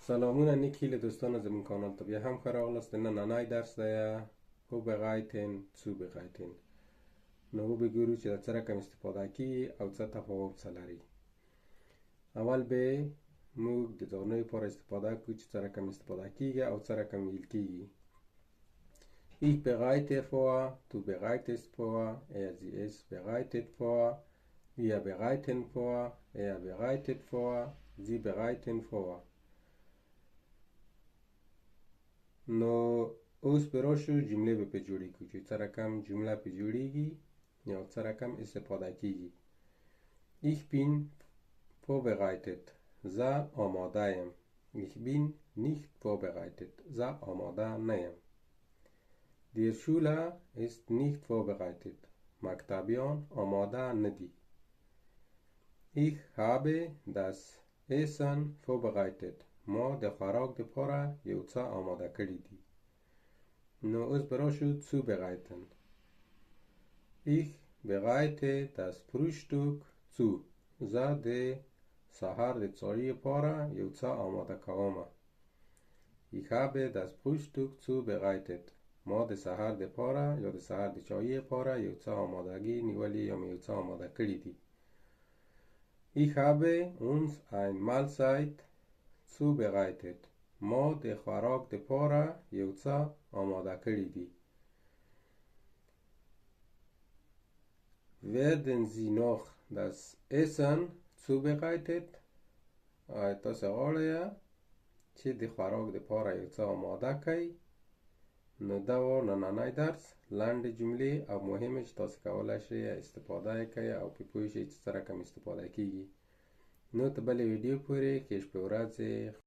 سلامونه نیکی له دوستان زمون کانال ته بیا هم ښه راغلاست. نن نننی درس دی wo bereiten zubereiten. نو وبګورو چې د څه رقم استفاده کیږي او څه تفاوت څه لري. اول به موږ د ځانونو لپاره استفاده کوو چې څه رقم استفاده کیږي او څه رقم ویل کیږي. Ich bereite vor, du bereitest vor, sie es bereitet vor, wir bereiten vor, bereitet vor, sie bereiten vor. نو اوس به راشو جمله به په جوړی کو چې څه رقم جمله په جوړیږي یا څه رقم استفاده کیږي. Ich bin vorbereitet. زه آماده یم. Ich bin nicht vorbereitet. زه آماده نیم. Der Schüler ist nicht vorbereitet. مکتبیان آماده ندی. Ich habe das Essen vorbereitet. ما د خوراک دپاره یو څه آماده کړي دي. نو اوس به راشو zubereiten. Ich bereite das Frühstück zu. زه د سهار د څاړي لپاره یو څه آماده کومه. Ich habe das Frühstück zubereitet. ما د سهار دپاره یا د سهار د چایې لپاره یو څه آمادګي نیولې یا مې یو څه آماده کړي دي. Ich habe uns ein Mahlzeit zubereitet. ما د خوراک دپاره یو څه آماده کړي دي. Werden Sie noch das Essen zubereitet? آیا تاسو غواړئ چې د خوراک دپاره یو څه آماده کړئ؟ نو دا و نننی درس. لنډې جملې او مهمې چې تاسو کولی شئ استفاده یې کړئ او پې پوه شئ چې څه رقم استفاده کیږي. نو تر بلې ویډیو پورې ښې شپې ورځې